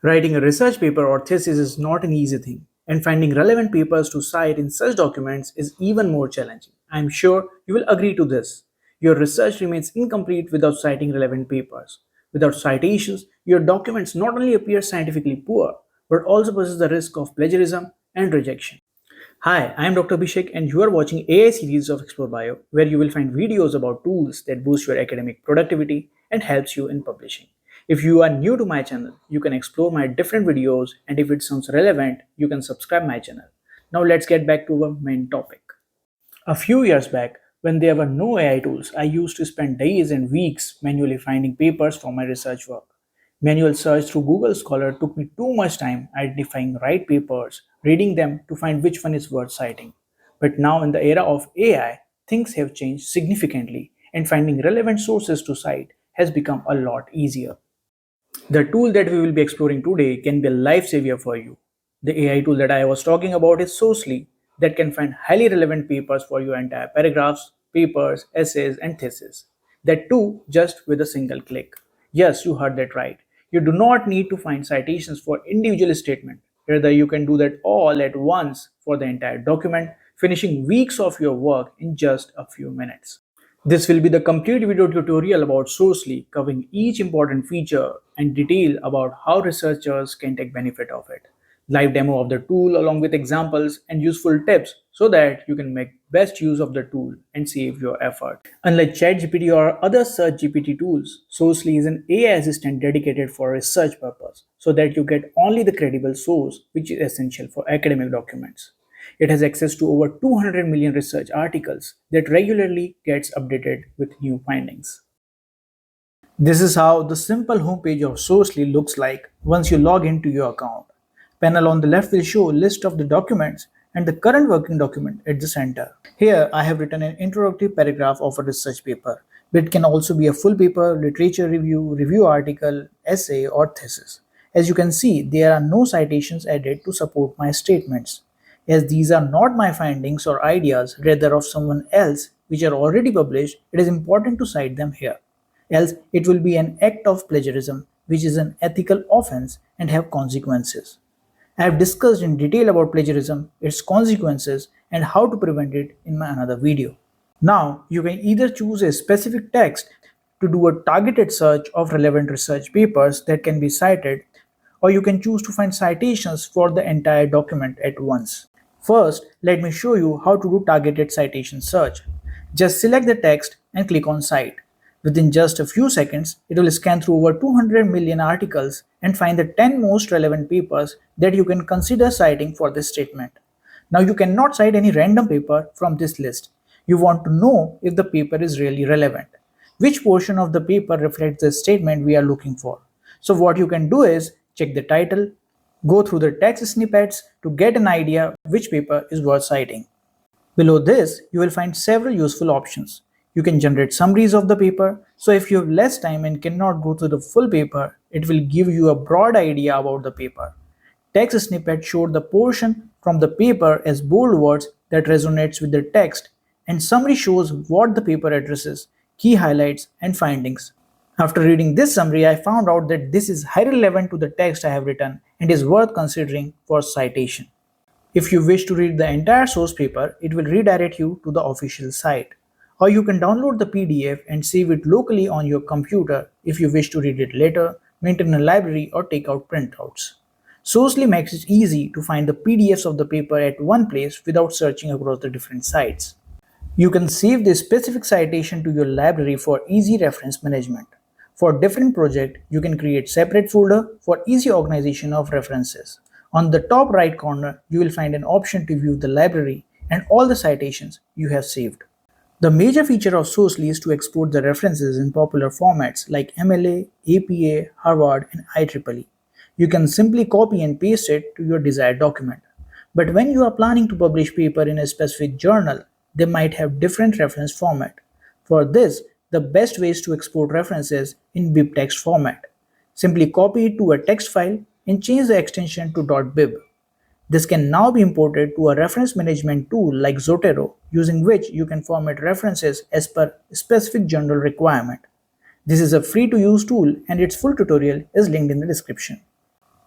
Writing a research paper or thesis is not an easy thing, and finding relevant papers to cite in such documents is even more challenging. I am sure you will agree to this. Your research remains incomplete without citing relevant papers. Without citations, your documents not only appear scientifically poor, but also possess the risk of plagiarism and rejection. Hi, I am Dr. Abhishek, and you are watching AI series of XploreBio, where you will find videos about tools that boost your academic productivity and helps you in publishing. If you are new to my channel, you can explore my different videos, and if it sounds relevant, you can subscribe my channel. Now let's get back to our main topic. A few years back, when there were no AI tools, I used to spend days and weeks manually finding papers for my research work. Manual search through Google Scholar took me too much time identifying right papers, reading them to find which one is worth citing. But now, in the era of AI, things have changed significantly, and finding relevant sources to cite has become a lot easier. The tool that we will be exploring today can be a lifesaver for you. The AI tool that I was talking about is Sourcely, that can find highly relevant papers for your entire paragraphs, papers, essays, and theses. That too just with a single click. Yes, you heard that right. You do not need to find citations for individual statement. Rather, you can do that all at once for the entire document, finishing weeks of your work in just a few minutes. This will be the complete video tutorial about Sourcely, covering each important feature and detail about how researchers can take benefit of it. Live demo of the tool along with examples and useful tips so that you can make best use of the tool and save your effort. Unlike ChatGPT or other search GPT tools, Sourcely is an AI assistant dedicated for research purpose so that you get only the credible source which is essential for academic documents. It has access to over 200 million research articles that regularly gets updated with new findings. This is how the simple homepage of Sourcely looks like once you log into your account. Panel on the left will show a list of the documents and the current working document at the center. Here I have written an introductory paragraph of a research paper, but it can also be a full paper, literature review, review article, essay or thesis. As you can see, there are no citations added to support my statements. As these are not my findings or ideas, rather of someone else which are already published, it is important to cite them here. Else, it will be an act of plagiarism, which is an ethical offense and have consequences. I have discussed in detail about plagiarism, its consequences, and how to prevent it in my another video. Now, you can either choose a specific text to do a targeted search of relevant research papers that can be cited, or you can choose to find citations for the entire document at once. First, let me show you how to do targeted citation search. Just select the text and click on Cite. Within just a few seconds, it will scan through over 200 million articles and find the 10 most relevant papers that you can consider citing for this statement. Now, you cannot cite any random paper from this list. You want to know if the paper is really relevant. Which portion of the paper reflects the statement we are looking for? So, what you can do is check the title, go through the text snippets to get an idea which paper is worth citing. Below this, you will find several useful options. You can generate summaries of the paper, so if you have less time and cannot go through the full paper, it will give you a broad idea about the paper. Text snippet showed the portion from the paper as bold words that resonates with the text, and summary shows what the paper addresses, key highlights, and findings. After reading this summary, I found out that this is highly relevant to the text I have written and is worth considering for citation. If you wish to read the entire source paper, it will redirect you to the official site. Or you can download the PDF and save it locally on your computer if you wish to read it later, maintain a library, or take out printouts. Sourcely makes it easy to find the PDFs of the paper at one place without searching across the different sites. You can save the specific citation to your library for easy reference management. For different projects, you can create separate folder for easy organization of references. On the top right corner, you will find an option to view the library and all the citations you have saved. The major feature of Sourcely is to export the references in popular formats like MLA, APA, Harvard, and IEEE. You can simply copy and paste it to your desired document. But when you are planning to publish paper in a specific journal, they might have different reference format. For this, the best way is to export references in bibtext format. Simply copy it to a text file and change the extension to .bib. This can now be imported to a reference management tool like Zotero, using which you can format references as per specific journal requirement. This is a free to use tool and its full tutorial is linked in the description.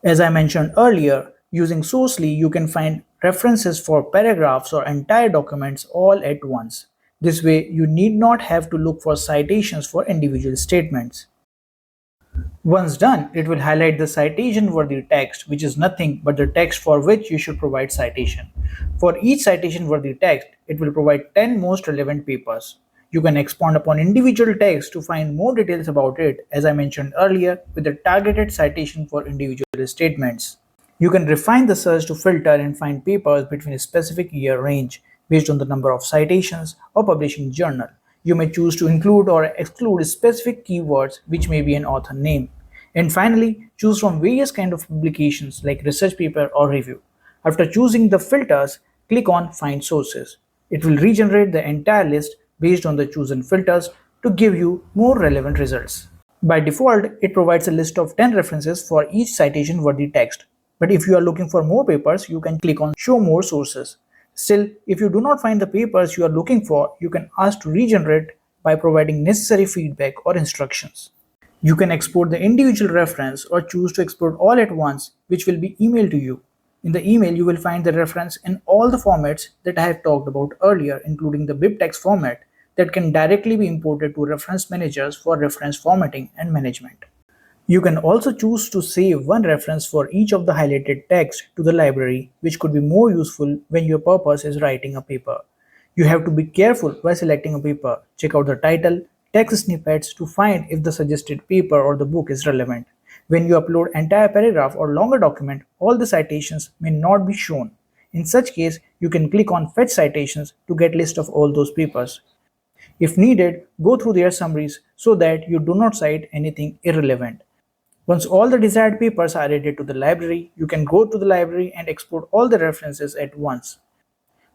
As I mentioned earlier, using Sourcely, you can find references for paragraphs or entire documents all at once. This way, you need not have to look for citations for individual statements. Once done, it will highlight the citation-worthy text, which is nothing but the text for which you should provide citation. For each citation-worthy text, it will provide 10 most relevant papers. You can expand upon individual text to find more details about it, as I mentioned earlier, with the targeted citation for individual statements. You can refine the search to filter and find papers between a specific year range based on the number of citations or publishing journal. You may choose to include or exclude specific keywords which may be an author name. And finally, choose from various kind of publications like research paper or review. After choosing the filters, click on Find Sources. It will regenerate the entire list based on the chosen filters to give you more relevant results. By default, it provides a list of 10 references for each citation-worthy text. But if you are looking for more papers, you can click on Show More Sources. Still, if you do not find the papers you are looking for, you can ask to regenerate by providing necessary feedback or instructions. You can export the individual reference or choose to export all at once, which will be emailed to you. In the email, you will find the reference in all the formats that I have talked about earlier, including the BibTeX format that can directly be imported to reference managers for reference formatting and management. You can also choose to save one reference for each of the highlighted text to the library, which could be more useful when your purpose is writing a paper. You have to be careful while selecting a paper. Check out the title, text snippets to find if the suggested paper or the book is relevant. When you upload entire paragraph or longer document, all the citations may not be shown. In such case, you can click on Fetch Citations to get list of all those papers. If needed, go through their summaries so that you do not cite anything irrelevant. Once all the desired papers are added to the library, you can go to the library and export all the references at once.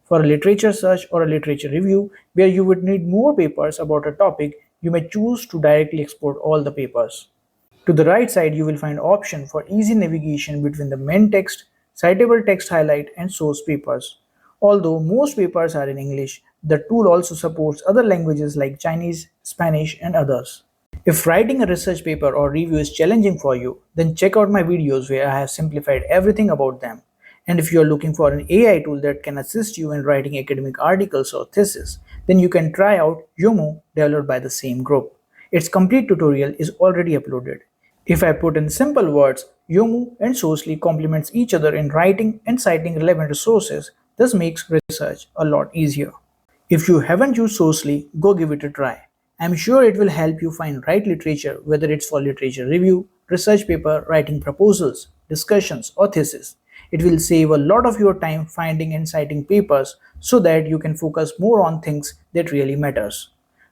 For a literature search or a literature review, where you would need more papers about a topic, you may choose to directly export all the papers. To the right side, you will find option for easy navigation between the main text, citable text highlight, and source papers. Although most papers are in English, the tool also supports other languages like Chinese, Spanish, and others. If writing a research paper or review is challenging for you, then check out my videos where I have simplified everything about them. And if you are looking for an AI tool that can assist you in writing academic articles or thesis, then you can try out Yomu developed by the same group. Its complete tutorial is already uploaded. If I put in simple words, Yomu and Sourcely complements each other in writing and citing relevant resources. This makes research a lot easier. If you haven't used Sourcely, go give it a try. I'm sure it will help you find right literature, whether it's for literature review, research paper, writing proposals, discussions, or thesis. It will save a lot of your time finding and citing papers so that you can focus more on things that really matters.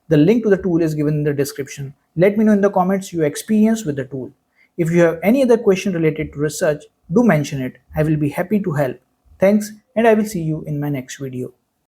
The link to the tool is given in the description. Let me know in the comments your experience with the tool. If you have any other question related to research, do mention it. I will be happy to help. Thanks, and I will see you in my next video.